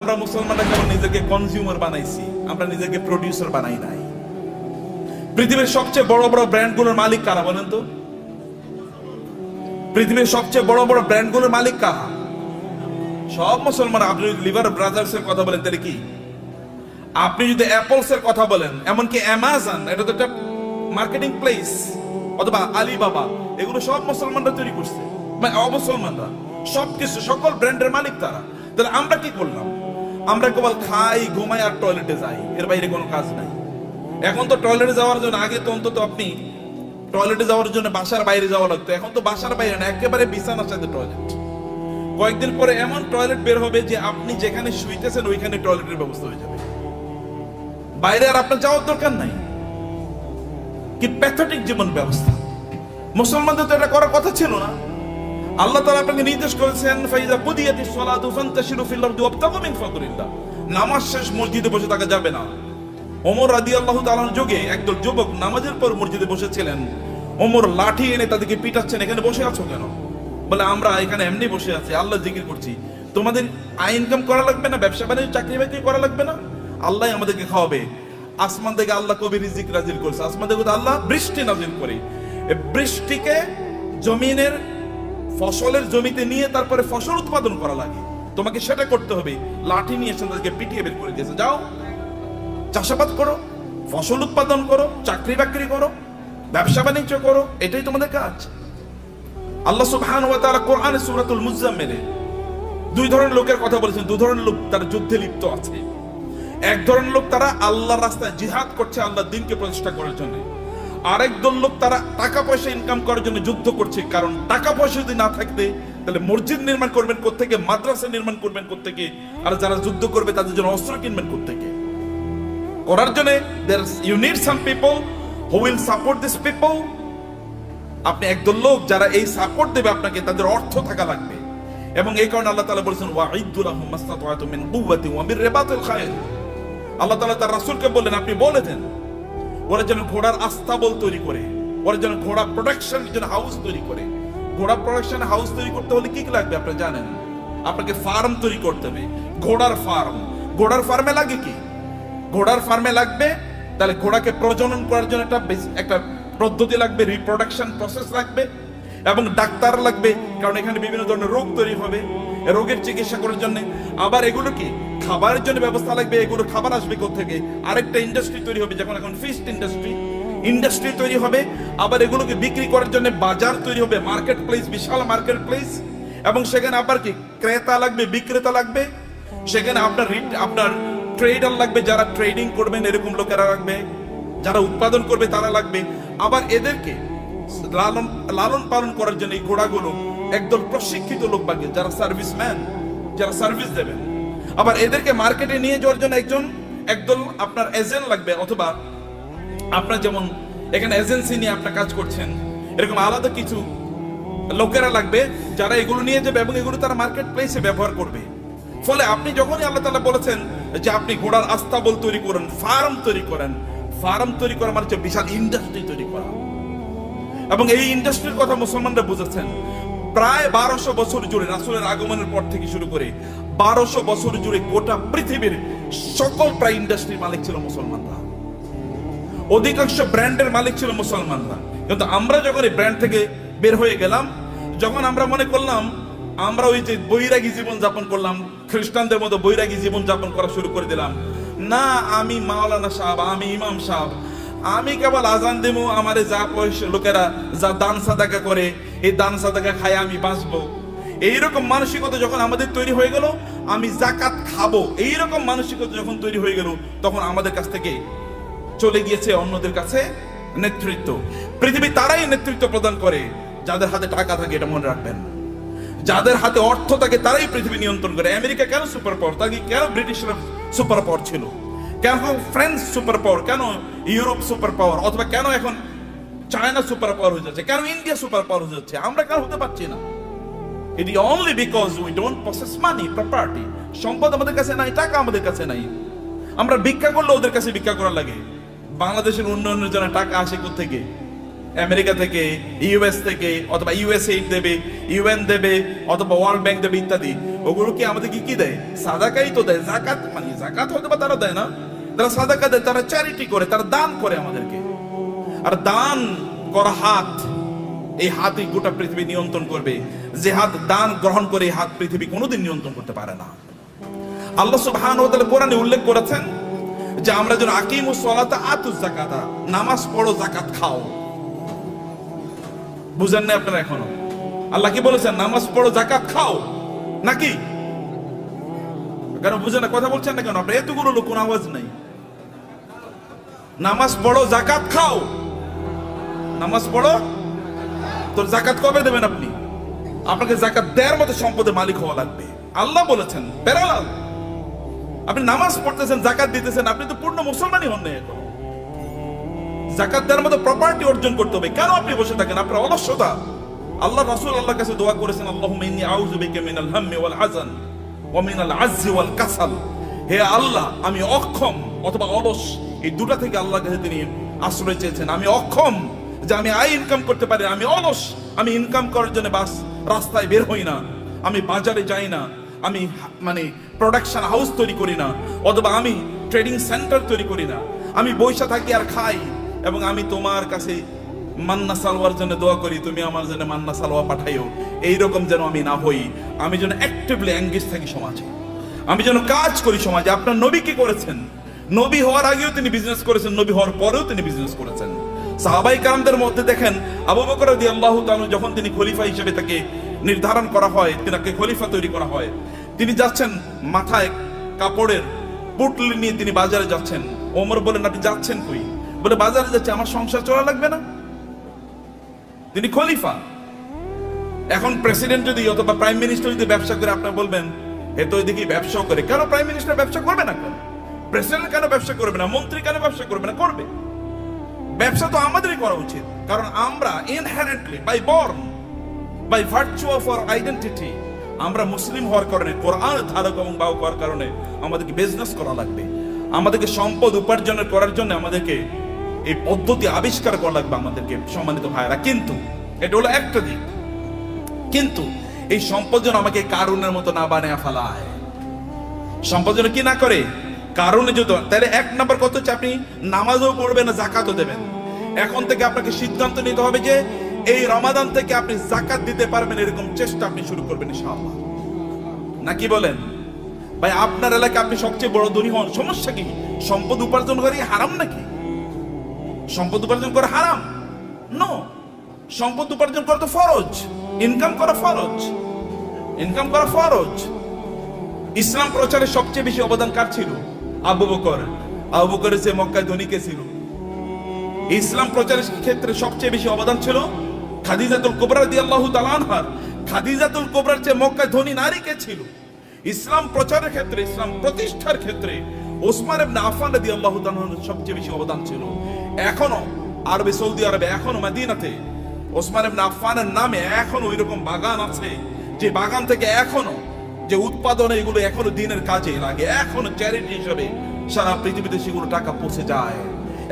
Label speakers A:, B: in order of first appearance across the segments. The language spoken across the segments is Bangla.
A: আমরা মুসলমানরা কেবল নিজেকে কনজিউমার বানাইছি, আমরা নিজেকে প্রোডিউসার বানাই নাই। পৃথিবীর সবচেয়ে বড় বড় ব্র্যান্ডগুলোর মালিক কারা বলেন তো? পৃথিবীর সবচেয়ে বড় বড় ব্র্যান্ডগুলোর মালিক কারা? সব মুসলমান। আপনি যদি লিভার ব্রাদার্স এর কথা বলেন তাহলে কি? আপনি যদি অ্যাপলস এর কথা বলেন, এমনকি অ্যামাজন, এটা তো একটা মার্কেটিং প্লেস, অথবা আলিবাবা, এগুলো সব মুসলমানরা তৈরি করছে, মানে অমুসলমানরা। সবকিছু, সকল ব্র্যান্ডের মালিক তারা। তাহলে আমরা কি করলাম? আমরা কেবল খাই, ঘুমাই আর টয়লেটে যাই, এর বাইরে কোনো কাজ নাই। এখন তো টয়লেটে যাওয়ার জন্য, আগে তো অন্তত আপনি টয়লেটে যাওয়ার জন্য বাসার বাইরে যাওয়া লাগতো, এখন তো বাসার বাইরে না, একেবারে বিছানার সাথে টয়লেট। কয়েকদিন পরে এমন টয়লেট বের হবে যে আপনি যেখানে শুইতেছেন ওইখানে টয়লেটের ব্যবস্থা হয়ে যাবে, বাইরে আর আপনার যাওয়ার দরকার নাই। কি প্যাথেটিক জীবন ব্যবস্থা! মুসলমানদের তো এটা করার কথা ছিল না। আল্লাহ তাআলা আপনাকে নির্দেশ করেছেন, ফাইজা কুদিয়াতিস সালাতু ফান্তাশিরু ফিল আরদি ওয়াবতাগু মিন ফাদলিল্লাহ। নামাজ শেষ মসজিদে বসে থাকা যাবে না। ওমর রাদিয়াল্লাহু তাআলার যুগে একদল যুবক নামাজের পর মসজিদে বসেছিলেন। ওমর লাঠি এনে তাদেরকে পিটাচ্ছেন, এখানে বসে আছো কেন? বলে, আমরা এখানে এমনি বসে আছি, আল্লাহ জিকির করছি। তোমাদের আয় ইনকাম করা লাগবে না? ব্যবসা বাণিজ্য, চাকরি বাকরি করা লাগবে না? আল্লাহ আমাদেরকে খাওয়াবে। আসমান থেকে আল্লাহ কবি রিজিক নাজিল করেছে, আসমান থেকে আল্লাহ বৃষ্টি নাজিল করে। এই বৃষ্টিকে জমিনের ফসলের জমিতে নিয়ে তারপরে ফসল উৎপাদন করা লাগে, তোমাকে সেটা করতে হবে। লাঠি নিয়ে এসে তাদেরকে পিটিয়ে বের করে দিয়েছে, যাও চাষাবাদ করো, ফসল উৎপাদন করো, চাকরি বাকরি করো, ব্যবসা বাণিজ্য করো, এটাই তোমাদের কাজ। আল্লাহ সুবহানাহু ওয়া তাআলা কোরআনে সূরাতুল মুজাম্মিলে দুই ধরনের লোকের কথা বলেছেন। দুই ধরনের লোক তারা যুদ্ধে লিপ্ত আছে। এক ধরনের লোক তারা আল্লাহর রাস্তায় জিহাদ করছে, আল্লাহর দ্বীনকে প্রতিষ্ঠা করার জন্য। আরেক দল লোক তারা টাকা পয়সা ইনকাম করার জন্য যুদ্ধ করছে। কারণ টাকা পয়সা যদি না থাকতে, তাহলে মসজিদ নির্মাণ করবেন কোত্থেকে, মাদ্রাসা নির্মাণ করবেন কোত্থেকে, আর যারা যুদ্ধ করবে তাদের জন্য অস্ত্র কিনবেন কোত্থেকে? করার জন্য you need some people who will support these people. আপনি একদল লোক যারা এই সাপোর্ট দেবে আপনাকে, তাদের অর্থ থাকা লাগবে। এবং এই কারণে আল্লাহ তাআলা বলেছেন, ওয়াইদু লাহুম মাসতাতা'তুম মিন কুওয়াতিন ওয়া মির রিবাতিল খায়ল। আল্লাহ তাআলা তার রাসূলকে বললেন, আপনি বলে দেন ওরা যেন ঘোড়ার আস্তাবল তৈরি করে, ওরা যেন ঘোড়া প্রোডাকশন যেন হাউস তৈরি করে। ঘোড়া প্রোডাকশন হাউস তৈরি করতে হলে কি কি লাগবে আপনারা জানেন? আপনাকে ফার্ম তৈরি করতে হবে, ঘোড়ার ফার্ম। ঘোড়ার ফার্মে লাগে কি? ঘোড়ার ফার্মে লাগবে, তাহলে ঘোড়াকে প্রজনন করার জন্য একটা পদ্ধতি লাগবে, রিপ্রোডাকশন প্রসেস লাগবে, এবং ডাক্তার লাগবে, কারণ এখানে বিভিন্ন ধরনের রোগ তৈরি হবে, রোগের চিকিৎসা করার জন্য। আবার এগুলো কি খাবারের জন্য ব্যবস্থা লাগবে, এগুলো খাবার আসবে কোত্থেকে? আরেকটা ইন্ডাস্ট্রি তৈরি হবে, যেমন এখন ফিশ ইন্ডাস্ট্রি তৈরি হবে। আবার এগুলোকে বিক্রি করার জন্য বাজার তৈরি হবে, মার্কেট প্লেস, বিশাল মার্কেট প্লেস। এবং সেখানে আবার কি ক্রেতা লাগবে, বিক্রেতা লাগবে। সেখানে আপনার ট্রেডার লাগবে, যারা ট্রেডিং করবেন এরকম লোকেরা লাগবে, যারা উৎপাদন করবে তারা লাগবে। আবার এদেরকে লালন পালন করার জন্য এই ঘোড়াগুলো একদল প্রশিক্ষিত লোক লাগবে, যারা সার্ভিসম্যান, যারা সার্ভিস দেবেন। আবার এদেরকে মার্কেটে নিয়ে যাওয়ার জন্য একদল আপনার এজেন্ট লাগবে, অথবা আপনার যেমন এখানে এজেন্সি নিয়ে আপনার কাজ করছেন, এরকম আলাদা কিছু লোকেরা লাগবে যারা এগুলো নিয়ে যাবে এবং এগুলো তারা মার্কেট প্লেসে ব্যবহার করবে। ফলে আপনি যখনই আল্লাহ তাআলা বলেছেন যে আপনি ঘোড়ার আস্তাবল তৈরি করেন, ফার্ম তৈরি করেন, ফার্ম তৈরি করা মানে হচ্ছে বিশাল ইন্ডাস্ট্রি তৈরি করা। এবং এই ইন্ডাস্ট্রির কথা মুসলমানরা বুঝেছেন। প্রায় 1200 বছর জুড়ে, রাসূলের আগমনের পর থেকে শুরু করে 1200 বছর জুড়ে গোটা পৃথিবীর সকল প্রায় ইন্ডাস্ট্রির মালিক ছিল মুসলমানরা। অধিকাংশ ব্র্যান্ডের মালিক ছিল মুসলমানরা। কিন্তু আমরা যখন এই ব্র্যান্ড থেকে বের হয়ে গেলাম, যখন আমরা মনে করলাম আমরা ওই যে বৈরাগী জীবন যাপন করলাম, খ্রিস্টানদের মতো বৈরাগী জীবন যাপন করা শুরু করে দিলাম। না, আমি মাওলানা সাহেব, আমি ইমাম সাহেব, আমি কেবল আজান দেবো, আমারে যা পয়সা লোকেরা যা দান সাদাকা করে, এই দান সাদাকা খায় আমি বাঁচবো, এইরকম মানসিকতা যখন আমাদের তৈরি হয়ে গেল, আমি যাকাত খাবো, এইরকম মানসিকতা যখন তৈরি হয়ে গেল, তখন আমাদের কাছ থেকে চলে গিয়েছে অন্যদের কাছে নেতৃত্ব। পৃথিবী তারাই নেতৃত্ব প্রদান করে যাদের হাতে টাকা থাকে, এটা মনে রাখবেন। যাদের হাতে অর্থ থাকে তারাই পৃথিবী নিয়ন্ত্রণ করে। আমেরিকা কেন সুপার পাওয়ার? তাকে কেন ব্রিটিশরা সুপার পাওয়ার ছিল? কেন ফ্রান্স সুপার পাওয়ার? কেন ইউরোপ সুপার পাওয়ার? অথবা কেন এখন চায়না সুপার পাওয়ার হয়ে যাচ্ছে? কেন ইন্ডিয়া সুপার পাওয়ার হয়ে যাচ্ছে? আমরা কেন হতে পারছি না? It is only because we don't possess money, property. সম্পদ আমাদের কাছে নাই, টাকা আমাদের কাছে নাই। আমরা ভিক্ষা করলে ওদের কাছে ভিক্ষা করা লাগে। বাংলাদেশের উন্নয়নের জন্য টাকা আসে কোত্থেকে? আমেরিকা থেকে, ইউএস থেকে, অথবা ইউএসএইড দেবে, ইউএন দেবে, অথবা ওয়ার্ল্ড ব্যাংক দেবে ইত্যাদি, ওগুলো কি আমাদেরকে কি দেয়? সাদাকাই তো দেয়। জাকাত মানে জাকাত হয়তো বা তারা দেয় না, তারা সাদাকা দেয়, তারা চ্যারিটি করে, তারা দান করে আমাদেরকে। আর দান করা হাত, এই হাতই গোটা পৃথিবী নিয়ন্ত্রণ করবে। যে হাত দান গ্রহণ করে, এই হাত পৃথিবী কোনোদিন নিয়ন্ত্রণ করতে পারে না। আল্লাহ সুবহানাহু ওয়া তাআলা কোরআনে উল্লেখ করেছেন যে আমরা যেন আকিমুস সালাতা আতুজ যাকাতা, নামাজ পড়ো, যাকাত খাও। বুঝেন না আপনারা এখনো? আল্লাহ কি বলেছেন? নামাজ পড়ো, যাকাত খাও, নাকি? কেন বুঝেন না? কথা বলছেন না কেন? আপনার এতগুলো লোক, কোন আওয়াজ নাই। নামাজ পড়ো, যাকাত খাও। নামাজ পড়ো, তোর যাকাত কবে দেবেন আপনি? আপনাকে যাকাত দেওয়ার মতো সম্পদের মালিক হওয়া লাগবে। আল্লাহ বলেছেন প্যারালাল। আপনি নামাজ পড়তেছেন, যাকাত দিতেছেন, আপনি তো পূর্ণ মুসলমানই হন না এখন। যাকাত দেওয়ার মতো প্রপার্টি অর্জন করতে হবে। কেন আপনি বসে থাকেন? আপনার অলসতা। আল্লাহ রাসূল আল্লাহর কাছে দোয়া করেছেন, আল্লাহুম্মা ইন্নী আউযু বিকা মিনাল হাম্মি ওয়াল হাযান ওয়া মিনাল আজজি ওয়াল কাসাল। হে আল্লাহ, আমি অক্ষম অথবা অলস, এই দুটা থেকে আল্লাহর কাছে তিনি আশ্রয় চেয়েছেন। আমি অক্ষম যে আমি আয় ইনকাম করতে পারি, আমি অলস, আমি ইনকাম করার জন্য বাস রাস্তায় বের হই না, আমি বাজারে যাই না, আমি মানে প্রোডাকশন হাউস তৈরি করি না, অথবা আমি ট্রেডিং সেন্টার তৈরি করি না, আমি বৈশা থাকি আর খাই। এবং আমি তোমার কাছে মান্না সালোয়ার জন্য দোয়া করি, তুমি আমার জন্য মান্না সালোয়া পাঠাইও। এইরকম যেন আমি না হই। আমি যেন অ্যাক্টিভলি এঙ্গেজ থাকি সমাজে, আমি যেন কাজ করি সমাজে। আপনার নবী কি করেছেন? নবী হওয়ার আগেও তিনি বিজনেস করেছেন, নবী হওয়ার পরেও তিনি বিজনেস করেছেন। সাহাবায়ে কেরামদের মধ্যে দেখেন, আবু বকর রাদিয়াল্লাহু তাআলা যখন তিনি খলিফা হিসেবে তাকে নির্ধারণ করা হয়, তিনাকে খলিফা তৈরি করা হয়, তিনি যাচ্ছেন মাথায় কাপড়ের পুটলি নিয়ে তিনি বাজারে যাচ্ছেন। ওমর বলেন, আপনি যাচ্ছেন কই? বলে, বাজারে যাচ্ছে, আমার সংসার চলা লাগবে না? তিনি খলিফা। এখন প্রেসিডেন্ট যদি অথবা প্রাইম মিনিস্টার যদি ব্যবসা করে, আপনারা বলবেন এ তো এদিকে ব্যবসা করে। কেন প্রাইম মিনিস্টার ব্যবসা করবে না? কেন প্রেসিডেন্ট কেন ব্যবসা করবে না? মন্ত্রী কেন ব্যবসা করবে না? করবে। ব্যবসা তো আমাদেরই করা উচিত, কারণ আমরা inherently by born, by virtue of our identity, আমরা মুসলিম হওয়ার কারণে, কোরআন ধারক এবং বাহক হওয়ার কারণে আমাদেরকে বিজনেস করা লাগবে। আমাদেরকে সম্পদ উপার্জনের করার জন্য আমাদেরকে এই পদ্ধতি আবিষ্কার করা লাগবে আমাদেরকে, সম্মানিত ভাইরা। কিন্তু এটা হলো একটা দিক। কিন্তু এই সম্পদ যেন আমাকে কারুনের মতো না বানায় ফেলায়। সম্পদ যেন কি না করে, কারণে যদি, তাহলে এক নাম্বার কত হচ্ছে, আপনি নামাজও পড়বেন না, যাকাতও দেবেন। এখন থেকে আপনাকে সিদ্ধান্ত নিতে হবে যে এই রমাদান থেকে আপনি যাকাত দিতে পারবেন, এরকম চেষ্টা আপনি শুরু করবেন ইনশাআল্লাহ। নাকি বলেন? ভাই, আপনার এলাকায় আপনি সবচেয়ে বড় ধনী হন, সমস্যা কি? সম্পদ উপার্জন করা হারাম নাকি? সম্পদ উপার্জন করা হারাম? নো, সম্পদ উপার্জন করা তো ফরজ। ইনকাম করা ফরজ, ইনকাম করা ফরজ। ইসলাম প্রচারে সবচেয়ে বেশি অবদান কার ছিল? আবু বকর। আবু বকরের চেয়ে মক্কায় ধনী কে ছিল? ইসলাম প্রচারের ক্ষেত্রে সবচেয়ে বেশি অবদান ছিল খাদিজাতুল কুবরা রাদিয়াল্লাহু তাআলা আনহার। খাদিজাতুল কুবরার চেয়ে মক্কায় ধনী নারী কে ছিল? ইসলাম প্রচারের ক্ষেত্রে, ইসলাম প্রতিষ্ঠার ক্ষেত্রে ওসমান ইবনে আফফান রাদিয়াল্লাহু তাআলা সবচেয়ে বেশি অবদান ছিল। এখনো আরবে, সৌদি আরবে, এখনো মদিনাতে ওসমান ইবনে আফফানের নামে এখনো ওইরকম বাগান আছে, যে বাগান থেকে এখনো যে উৎপাদন, এগুলো এখনো দিনের কাজে লাগে, এখনো চ্যারিটি হিসেবে সারা পৃথিবীতে সেগুলো টাকা পৌঁছে যায়।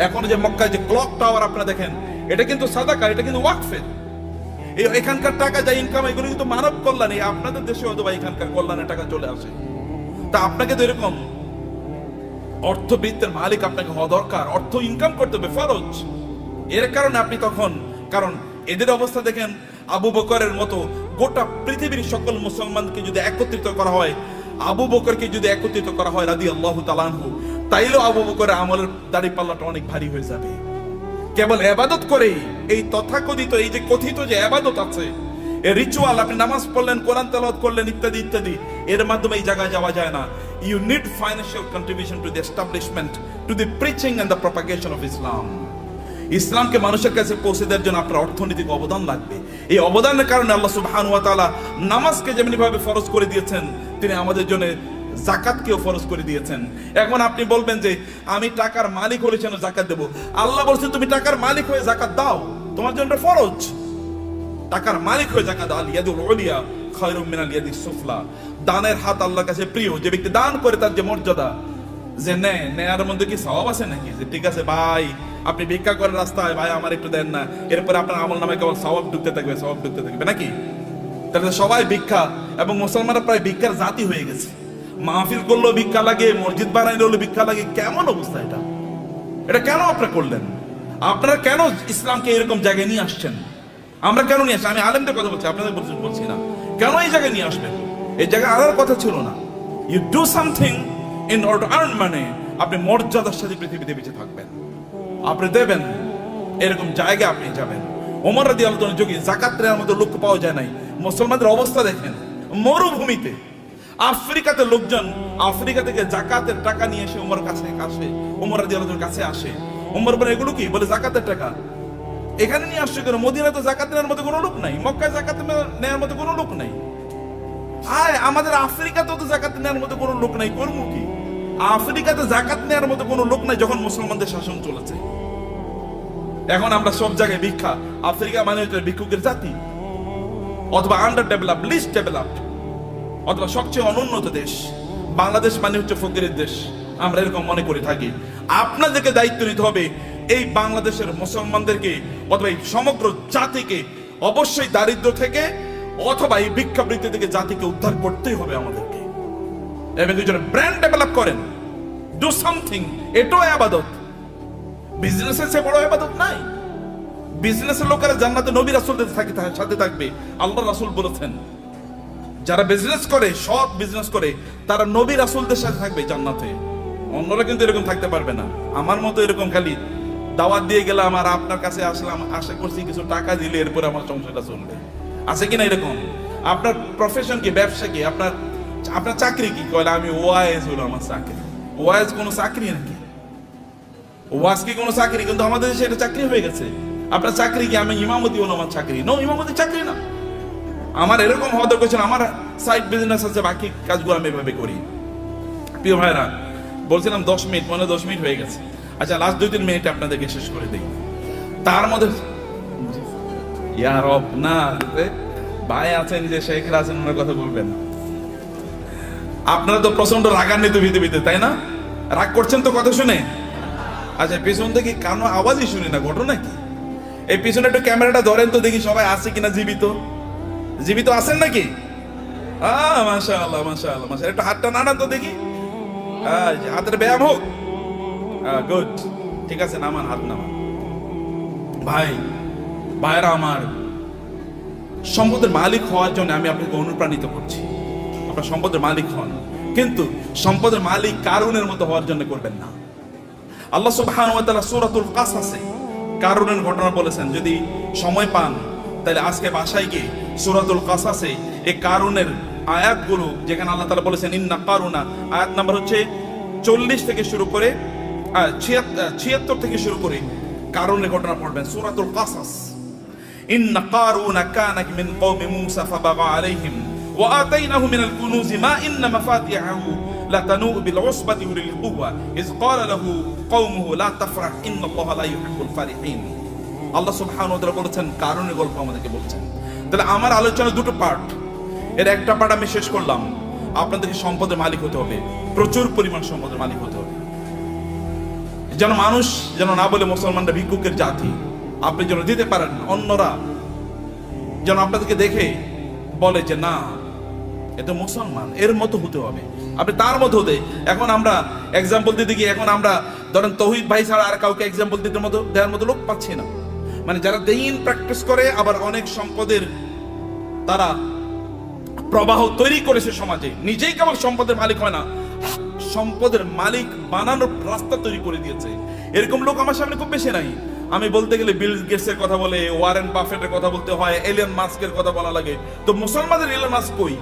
A: এখনো যে মক্কায় যে ক্লক টাওয়ার আপনারা দেখেন, এটা কিন্তু সাদাকা, এটা কিন্তু ওয়াকফের। এখানকার টাকা যা ইনকাম, এগুলো কিন্তু মানব কল্যাণে। আপনাদের দেশে হয়তো বা এখানকার কল্যাণের টাকা চলে আসে। তা আপনাকে তো এরকম অর্থবৃত্তের মালিক আপনাকে হওয়া দরকার। অর্থ ইনকাম করতে হবে, ফরজ। এর কারণে আপনি তখন, কারণ এদের অবস্থা দেখেন, আবু বকরের মতো গোটা পৃথিবীর সকল মুসলমানকে যদি একত্রিত করা হয়, আবু বকরকে যদি একত্রিত করা হয় রাদিয়াল্লাহু তাআলা আনহু, তাইলেও আবু বকরের আমলের দাড়িপাল্লাটা অনেক ভারী হয়ে যাবে। কেবল ইবাদত করেই, এই তথাকথিত, এই যে কথিত যে ইবাদত আছে, এই রিচুয়াল, আপনি নামাজ পড়লেন, কোরআন তেলাওয়াত করলেন, ইত্যাদি ইত্যাদি, এর মাধ্যমে এই জায়গায় যাওয়া যায় না। You need financial contribution to the establishment, to the preaching and the propagation of Islam. ইসলামকে মানুষের কাছে পৌঁছে দেওয়ার জন্য আপনার অর্থনৈতিক অবদান লাগবে। এই অবদানের কারণে আল্লাহ সুবহানাহু ওয়া তাআলা নামাজকে যেমনি ভাবে ফরজ করে দিয়েছেন, তিনি আমাদের জন্য যাকাতকেও ফরজ করে দিয়েছেন। এখন আপনি বলবেন যে আমি টাকার মালিক হলে যেন যাকাত দেব। আল্লাহ বলছেন তুমি টাকার মালিক হয়ে যাকাত দাও, তোমার জন্য ফরজ। টাকার মালিক হয়ে যাকাত দাও। আল ইয়াদুল উলিয়া খায়রুম মিনাল ইয়াদিস সুফলা। দানের হাত আল্লাহর কাছে প্রিয়। যে ব্যক্তি দান করে তার যে মর্যাদা, যে নেয়ার মধ্যে কি সওয়াব আছে নাকি, যে ঠিক আছে ভাই আপনি ভিক্ষা করেন রাস্তায়, ভাই আমার একটু দেন না, এরপরে আপনার আমল নামে কেবল সওয়াব ঢুকতে থাকবে, সওয়াব ঢুকতে থাকবে নাকি? তাহলে সবাই ভিক্ষা, এবং মুসলমানরা প্রায় ভিক্ষার জাতি হয়ে গেছে। মাহফিল করলেও ভিক্ষা লাগে, মসজিদ বানাইলেও ভিক্ষা লাগে। কেমন অবস্থা এটা? এটা কেন আপনারা করলেন? আপনারা কেন ইসলামকে এরকম জায়গায় নিয়ে আসছেন? আমরা কেন নিয়ে আসছি? আমি আলেমদের কথা বলছি, আপনাদের বলছি না। কেন এই জায়গায় নিয়ে আসবেন? এই জায়গায় আনার কথা ছিল না। You do something in order to earn money. আপনি মর্যাদার সাথে পৃথিবীতে বেঁচে থাকবেন, আপনি দেবেন, এরকম জায়গায় আপনি যাবেন। ওমর রাদিয়াল্লাহু আনহু যুগে জাকাত নেওয়ার মতো লোক পাওয়া যায় নাই। মুসলমানদের অবস্থা দেখেন, মরুভূমিতে আফ্রিকাতে লোকজন আফ্রিকা থেকে জাকাতের টাকা নিয়ে এসে ওমর কাছে আসে, ওমর রাদিয়াল্লাহু আনহুর কাছে আসে। ওমর বলে এগুলো কি? বলে জাকাতের টাকা। এখানে নিয়ে আসছে কেন? মদিনায় তো জাকাত নেওয়ার মতো কোনো লোক নাই, মক্কায় জাকাত নেওয়ার মতো কোনো লোক নাই। আয় আমাদের আফ্রিকাতেও তো জাকাত নেওয়ার মতো কোনো লোক নাই, করবো কি? আফ্রিকাতে জাকাত নেওয়ার মতো কোনো লোক নাই যখন মুসলমানদের শাসন চলেছে। এখন আমরা সব জায়গায় ভিক্ষা। আফ্রিকা মানে হচ্ছে ভিক্ষুকের জাতি, অথবা আন্ডার ডেভেলপ, লিস্ট ডেভেলপড, অথবা সবচেয়ে অনুন্নত দেশ। বাংলাদেশ মানে হচ্ছে ফকিরের দেশ, আমরা এরকম মনে করে থাকি। আপনাদেরকে দায়িত্ব নিতে হবে এই বাংলাদেশের মুসলমানদেরকে, অথবা এই সমগ্র জাতিকে অবশ্যই দারিদ্র থেকে অথবা এই ভিক্ষাবৃত্তি থেকে জাতিকে উদ্ধার করতেই হবে আমাদেরকে। এবং দুজনে ব্র্যান্ড ডেভেলপ করেন, ডু সামথিং। এটাও ইবাদত। বিজনেসের চেয়ে বড় ইবাদত নাই। বিজনেসের লোকেরা জান্নাতে নবী রাসূলদের সাথে থাকবে। আল্লাহ রাসূল বলেছেন যারা বিজনেস করে, সৎ বিজনেস করে, তারা নবী রাসূলদের সাথে থাকবে জান্নাতে। অন্যরা কিন্তু এরকম থাকতে পারবে না। আমার মতো এরকম খালি দাওয়াত দিয়ে গেলাম আর আপনার কাছে আসলাম, আশা করছি কিছু টাকা দিলে এরপরে আমার সংসারটা চলবে, আছে কিনা এরকম? আপনার প্রফেশন কি? ব্যবসা কি? আপনার চাকরি কি? কয়লা আমি ওয়াইজ হলো আমার চাকরি। ওয়াইজ কোনো চাকরি নাকি? ওয়াজ কি কোনো চাকরি? কিন্তু আমাদের দেশে এটা চাকরি হয়ে গেছে। আপনার চাকরি কি? আমি ইমামতি হলো আমার চাকরি। নো, ইমামতি চাকরি না। আমার এরকম হওয়া দরকার ছিল, আমার সাইড বিজনেস আছে, বাকি কাজগুলো আমি এভাবে করি। প্রিয় ভাইরা, বলছিলাম 10 মিনিট, মনে 10 মিনিট হয়ে গেছে। আচ্ছা, লাস্ট 2-3 মিনিট আপনাদেরকে শেষ করে দিই। তার মধ্যে ইয়া রব না, ভাই আছেন যে শেখরা আছেন, ওনার কথা বলবেন। আপনারা তো প্রচন্ড রাগান্বিত ভিতরে, তাই না? রাগ করছেন তো কথা শুনে? আচ্ছা, পিছন থেকে কানো আওয়াজই শুনি না, ঘটনা কি? এই পিছনে একটু ক্যামেরাটা ধরেন তো দেখি সবাই আছে কিনা জীবিত। জীবিত আছেন নাকি? মাশাআল্লাহ মাশাআল্লাহ মাশাআল্লাহ। একটু হাতটা নাড়ান তো দেখি, হাতের ব্যায়াম হোক। গুড, ঠিক আছে, নামান, হাত নামান। ভাইরা আমার, সম্পদের মালিক হওয়ার জন্য আমি আপনাকে অনুপ্রাণিত করছি। আপনার সম্পদের মালিক হন, কিন্তু সম্পদের মালিক কারুনের মতো হওয়ার জন্য করবেন না। আল্লাহ সুবহানাহু ওয়া তাআলা সূরাতুল কাসাসে কারুনের ঘটনা বলেছেন। যদি সময় পান তাহলে আজকে বাসায় গিয়ে সূরাতুল কাসাসে এই কারুনের আয়াতগুলো, যেখানে আল্লাহ তাআলা বলেছেন ইন্না কারুনা, আয়াত নাম্বার হচ্ছে 40 থেকে শুরু করে 76 থেকে শুরু করে কারুনের ঘটনা পড়বেন। সূরাতুল কাসাস। ইন্না কারুনা কানা মিন কওমি মূসা ফাবাগা আলাইহিম ওয়া আতাইনাহু মিনাল কুনুজি মা ইন্না মাফাতিহাহু লাতানূ বিল উসবাতি উলিল কুওয়া ইয ক্বালা লাহু কওমুহু লা তাফরাহ ইন্নাল্লাহা লা ইউহিব্বুল ফারিহিন। আল্লাহ সুবহানাহু ওয়া তাআলা বলেছেন, কারুনের গল্প আমাদেরকে বলছেন। তাহলে আমার আলোচনা দুটো পার্ট, এর একটা পার্ট আমি শেষ করলাম। আপনাদেরকে সম্পদের মালিক হতে হবে, প্রচুর পরিমাণ সম্পদের মালিক হতে হবে, যেন মানুষ যেন না বলে মুসলমানরা ভিক্ষুকের জাতি। আপনি যেন দিতে পারেন, অন্যরা যেন আপনাদেরকে দেখে বলে যে না, এ তো মুসলমান, এর মতো হতে হবে, আপনি তার মতো হতে। এখন আমরা এক্সাম্পল দিতে গিয়ে এখন আমরা ধরেন তৌহিদ ভাই ছাড়া আর কাউকে এক্সাম্পল দিতে মতো দেওয়ার মতো লোক পাচ্ছি না। মানে যারা দ্বীন প্র্যাকটিস করে, আবার অনেক সম্পদের তারা প্রবাহ তৈরি করেছে সমাজে, নিজেই কেবল সম্পদের মালিক হয় না, সম্পদের মালিক বানানোর রাস্তা তৈরি করে দিয়েছে। এরকম লোক আমার সামনে খুব বেশি নাই। আমি বলতে গেলে বিল গেটসের কথা বলে, ওয়ারেন বাফেটের কথা বলতে হয়, এলিয়ন মাস্কের কথা বলা লাগে। তো মুসলমানদের এলিয়ন মাস্ক কই?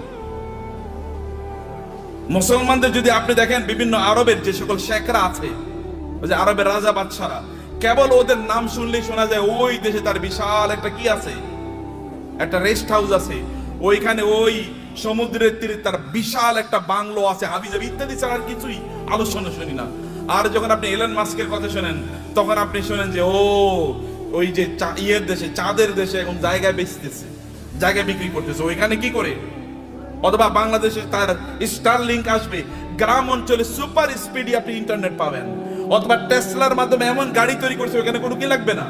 A: মুসলমানদের যদি আপনি দেখেন, বিভিন্ন আরবের যে সকল শেখরা আছে, ওই যে আরবের রাজা বাদশারা, কেবল ওদের নাম শুনলেই শোনা যায় ওই দেশে তার বিশাল একটা কি আছে, একটা রেস্ট হাউস আছে, ওইখানে ওই সমুদ্রের তীরে তার বিশাল একটা বাংলো আছে, হাবিজাবি ইত্যাদি ছাড়া আর কিছুই আলোচনা শুনি না। আর যখন আপনি এলন মাস্কের কথা শোনেন, তখন আপনি শোনেন যে ওই যে ইয়ের দেশে, চাঁদের দেশে এখন জায়গা বেচতেছে, জায়গা বিক্রি করতেছে। ওইখানে কি করে? অথবা বাংলাদেশে তার স্টার লিংক আসবে, গ্রাম অঞ্চলে সুপার স্পিডে আপনি ইন্টারনেট পাবেন। অথবা টেসলার মাধ্যমে এমন গাড়ি তৈরি করছে ওখানে কোনো কি লাগবে না,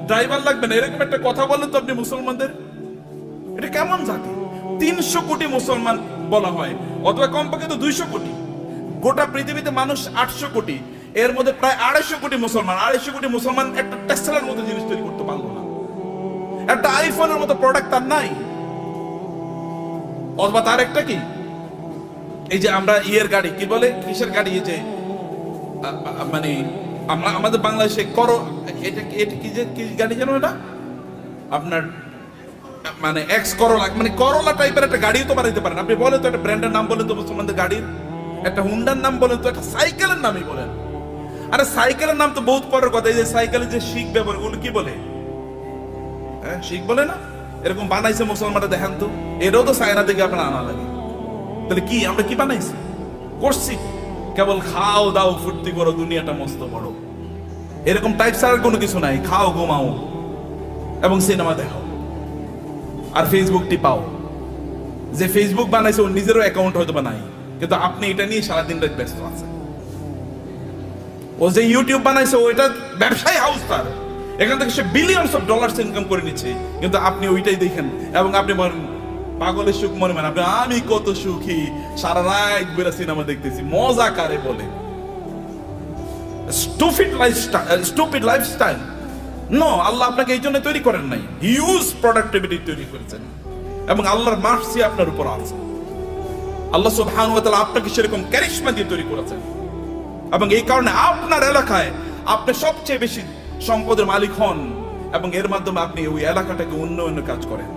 A: ড্রাইভার লাগবে না। এরকম একটা কথা বলেন তো আপনি মুসলমানদের, এটা কেমন জাতি? 300 কোটি মুসলমান বলা হয়, অথবা কমপক্ষে তো 200 কোটি। গোটা পৃথিবীতে মানুষ 800 কোটি, এর মধ্যে প্রায় 250 কোটি মুসলমান। 250 কোটি মুসলমান একটা টেসলার মতো জিনিস তৈরি করতে পারলো না, একটা আইফোনের মতো প্রোডাক্ট তার নাই। অথবা তার একটা কি, এই যে আমরা ইয়ের গাড়ি কি বলে, কিসের গাড়ি, এই যে মানে আমরা আমাদের বাংলাদেশে এটা কি যে কি গাড়ি জানো, এটা আপনার মানে এক্স করোলা, মানে করোলা টাইপের একটা গাড়ি তো বানাইতে পারেন আপনি। বলেন তো একটা ব্র্যান্ডের নাম বলেন তো মুসলমানদের গাড়ির, একটা হুন্ডার নাম বলেন তো, একটা সাইকেলের নামই বলেন। আরে সাইকেলের নাম তো বহুত পরের কথা। এই যে সাইকেলের যে শিখ ব্যবহার, ওগুলো কি বলে? হ্যাঁ, শিখ বলে না? এরকম বানাইছে মুসলমানরা, দেখেন তো। এটাও তো চায়না থেকে আপনার আনা লাগে। তাহলে কি আমরা কি বানাইছি করছি? কেবল খাও দাও ফুর্তি করো, দুনিয়াটা মস্ত বড়, এরকম টাইপ ছাড়া কোনো কিছু নাই। খাও ঘুমাও এবং সিনেমা দেখো আর ফেসবুক টিপাও। যে ফেসবুক বানাইছে ওর নিজেরও অ্যাকাউন্ট হয়তো বা নাই, কিন্তু আপনি এটা নিয়ে সারাদিন রাত ব্যস্ত আছেন। ও যে ইউটিউব বানাইছে ওইটা ব্যবসায়ী হাউস, তার এখান থেকে সে বিলিয়নস অফ ডলার্স ইনকাম করে নিচ্ছে, কিন্তু আপনি ওইটাই দেখেন এবং আপনি বলেন পাগলের সুখ মনে মানে আপনি, আমি কত সুখী, সারা রাত বেলা সিনেমা দেখতেছি, মজা কারে বলে? Stupid lifestyle. নো, আল্লাহ আপনাকে এই জন্য তৈরি করেন নাই, হিউজ প্রোডাক্টিভিটি তৈরি করেছেন এবং আল্লাহর মার্সি আপনার উপর আছে। আল্লাহ সুবহানাহু ওয়া তাআলা আপনাকে সেরকম ক্যারিশমা দিয়ে তৈরি করেছেন এবং এই কারণে আপনার এলাকায় আপনি সবচেয়ে বেশি সম্পদের মালিক হন এবং এর মাধ্যমে আপনি ওই এলাকাটাকে উন্নয়নের কাজ করেন।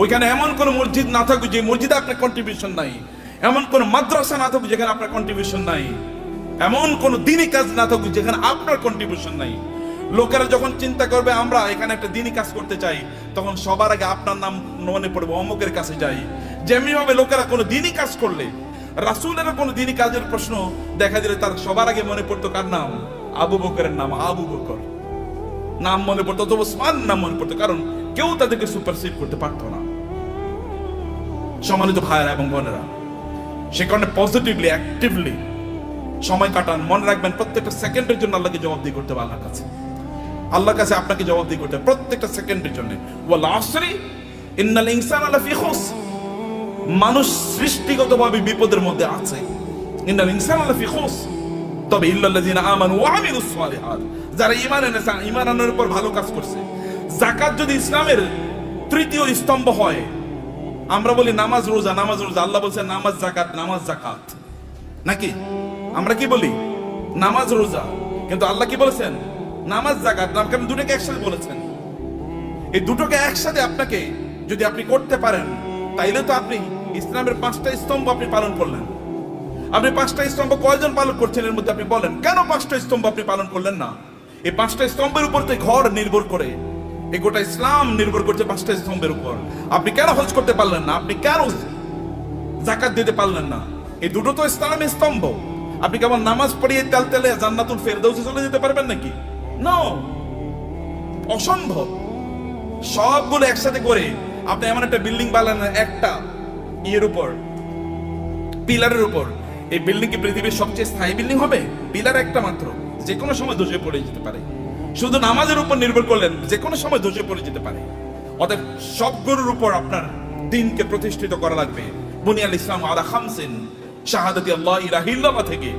A: ওইখানে এমন কোন মসজিদ না থাকুক যে মসজিদে আপনার কন্ট্রিবিউশন নাই, এমন কোন মাদ্রাসা না থাকুক যেখানে আপনার কন্ট্রিবিউশন নাই, এমন কোন দ্বীনি কাজ না থাকুক যেখানে আপনার কন্ট্রিবিউশন নাই। লোকেরা যখন চিন্তা করবে আমরা এখানে একটা দ্বীনি কাজ করতে চাই, তখন সবার আগে আপনার নাম মনে পড়বে, অমুকের কাছে যাই। যেমনি ভাবে লোকেরা কোনো দ্বীনি কাজ করলে, রাসূলের কোনো দ্বীনি কাজের প্রশ্ন দেখা দিলে তার সবার আগে মনে পড়তো কার নাম? আবু বকরের নাম। আবু বকর নাম মনে পড়তো, তো ওসমান নাম মনে পড়তো, কারণ কেউ তাদেরকে সুপারসিড করতে পারতো না। সম্মানিত ভাইয়েরা এবং বোনেরা, সে কারণে পজিটিভলি অ্যাক্টিভলি সময় কাটান। মনে রাখবেন প্রত্যেকটা সেকেন্ডের জন্য আল্লাহকে জবাবদিহি করতে হবে। আল্লাহর কাছে, আল্লাহর কাছে আপনাকে জবাবদিহি করতে হবে প্রত্যেকটা সেকেন্ডের জন্য। ওয়াল আসরি ইন্নাল ইনসানা লাফি খুসর, মানুষ সৃষ্টিগতভাবে বিপদের মধ্যে আছে। ইন্নাল ইনসানা লাফি খুসর, তবে ইল্লাল্লাযিনা আমানু ওয়া আমিলুস সালিহাত, যারা ঈমান এনেছে, ঈমান আনার উপর ভালো কাজ করছে। যাকাত যদি ইসলামের তৃতীয় স্তম্ভ হয়, আমরা বলি নামাজ রোজা, নামাজ রোজা, আল্লাহ বলছেন নামাজ জাকাত, নামাজ জাকাত, নাকি আমরা কি বলি? নামাজ রোজা, কিন্তু আল্লাহ কি বলেছেন? নামাজ জাকাত। কারণ দুটোকে একসাথে বলেছেন। এই দুটোকে একসাথে আপনাকে যদি আপনি করতে পারেন, তাইলে তো আপনি ইসলামের 5টা স্তম্ভ আপনি পালন করলেন। আপনি 5টা স্তম্ভ কয়জন পালন করছেন এর মধ্যে আপনি বলেন, কেন 5টা স্তম্ভ আপনি পালন করলেন না? এই 5টা স্তম্ভের উপর তো ঘর নির্ভর করে, এই গোটা ইসলাম নির্ভর করছে 5টা স্তম্ভের উপর। আপনি কেন হজ করতে পারলেন না? আপনি কেন যাকাত দিতে পারলেন না? এই দুটো তো ইসলামের স্তম্ভ। আপনি কেমন নামাজ পড়িয়ে তেল তেলে জান্নাতুল ফেরদাউসে চলে যেতে পারবেন নাকি? নো, অসম্ভব। সবগুলো একসাথে করে আপনি এমন একটা বিল্ডিং বানালেন, একটা ইয়ের উপর, পিলারের উপর। এই বিল্ডিং কি পৃথিবীর সবচেয়ে স্থায়ী বিল্ডিং হবে? পিলার একটা মাত্র, যে কোনো সময় ধসে পড়ে যেতে পারে। শুধু নামাজের উপর নির্ভর করলেন, যে কোনো সময় ধসে পড়ে যেতে পারে। অতএব সবগুলোর উপর আপনার দ্বীনকে প্রতিষ্ঠিত করা লাগবে। বুনিয়াল ইসলাম আলা খামসিন, শাহাদাতি আল্লাহ ইলাহা ইল্লাল্লাহ থেকে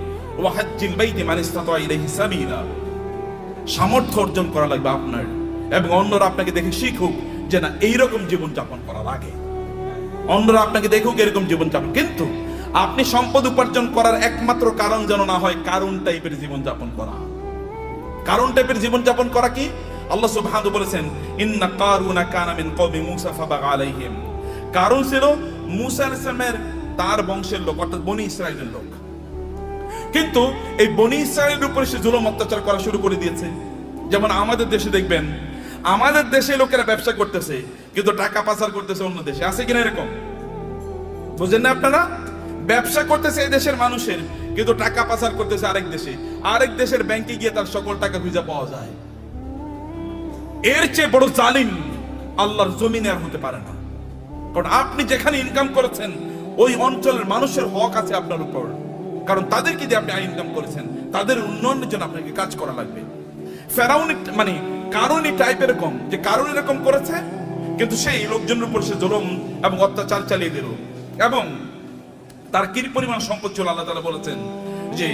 A: ওয়া হাজ্জিল বাইতি মান ইসতাতা ইলাইহি সাবিলা, সামর্থ্য অর্জন করা লাগবে আপনার, এবং অন্যরা আপনাকে দেখে শিখুক যে না এইরকম জীবন যাপন করা লাগে। অন্যরা আপনাকে দেখুক এরকম জীবন যাপন। কিন্তু আপনি সম্পদ উপার্জন করার একমাত্র কারণ যেন না হয় কারুন টাইপের জীবন যাপন করা। কারুন টাইপের জীবন যাপন করা কি? আল্লাহ সুবহানাহু বলেছেন, ইন্না কারুনা কানা মিন কওমি মূসা ফাবাগা আলাইহিম। কারুন ছিল মূসা আলাইহিস সালামের তার বংশের লোক, অর্থাৎ বনি ইসরাইলের লোক। কিন্তু এই বনি ইসরাইলের উপরে সে জুলুম অত্যাচার করা শুরু করে দিয়েছে। যেমন আমাদের দেশে দেখবেন, আমাদের দেশে লোকেরা ব্যবসা করতেছে কিন্তু টাকা পাচার করতেছে অন্য দেশে। আছে কিনা এরকম? বুঝেন না আপনারা? ব্যবসা করতেছে এই দেশের মানুষের, কিন্তু টাকা পাচার করতেছে আরেক দেশে। আরেক দেশের ব্যাংকে গিয়ে তার সকল টাকা খুঁজে পাওয়া যায়। এর চেয়ে বড় জালিম আল্লাহর জমিনে আর হতে পারে না। কারণ আপনি যেখানে ইনকাম করেছেন ওই অঞ্চলের মানুষের হক আছে আপনার উপর, কারণ তাদেরকে দিয়ে আপনি ইনকাম করেছেন, তাদের উন্নয়নের জন্য আপনাকে কাজ করা লাগবে। ফেরাউন মানে কারণই টাইপ এরকম যে কারণ এরকম করেছে, কিন্তু সেই লোকজনের উপর সে জুলুম এবং অত্যাচার চালিয়ে দিল। এবং তার কি পরিমাণ সম্পদ ছিল, আল্লাহ তাআলা বলেছেন যে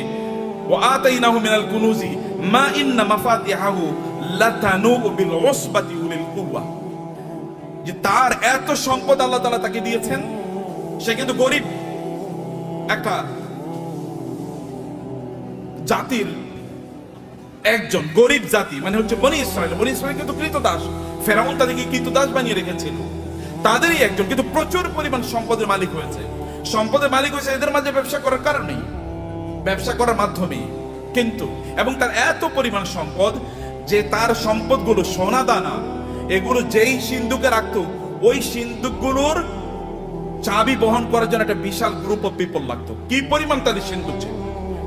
A: ওয়াতাইনাহু মিনাল কুনুজি মা ইন্না মাফাতিহাহু লাতানু বিল উসবাতি উলিল কুওয়া, যে তার এত সম্পদ আল্লাহ তাআলা তাকে দিয়েছেন, সে কিন্তু গরিব একটা জাতির একজন, গরিব জাতি মানে হচ্ছে বনি ইসরাইল। বনি ইসরাইল কিন্তু কৃতদাস, ফেরাউন তাদেরকে কৃতদাস বানিয়ে রেখেছিল, তাদেরই একজন, কিন্তু প্রচুর পরিমাণ সম্পদের মালিক হয়েছে। সম্পদের মালিক হয়েছে এদের মাঝে ব্যবসা করার কারণে, ব্যবসা করার মাধ্যমে। কিন্তু এবং তার এত পরিমাণ সম্পদ যে তার সম্পদগুলো সোনা দানা এগুলো যেই সিন্ধুকে রাখতো, ওই সিন্ধুকগুলোর চাবি বহন করার জন্য একটা বিশাল গ্রুপ অফ পিপল লাগতো। কি পরিমাণ তাদের সিন্ধুক ছিল,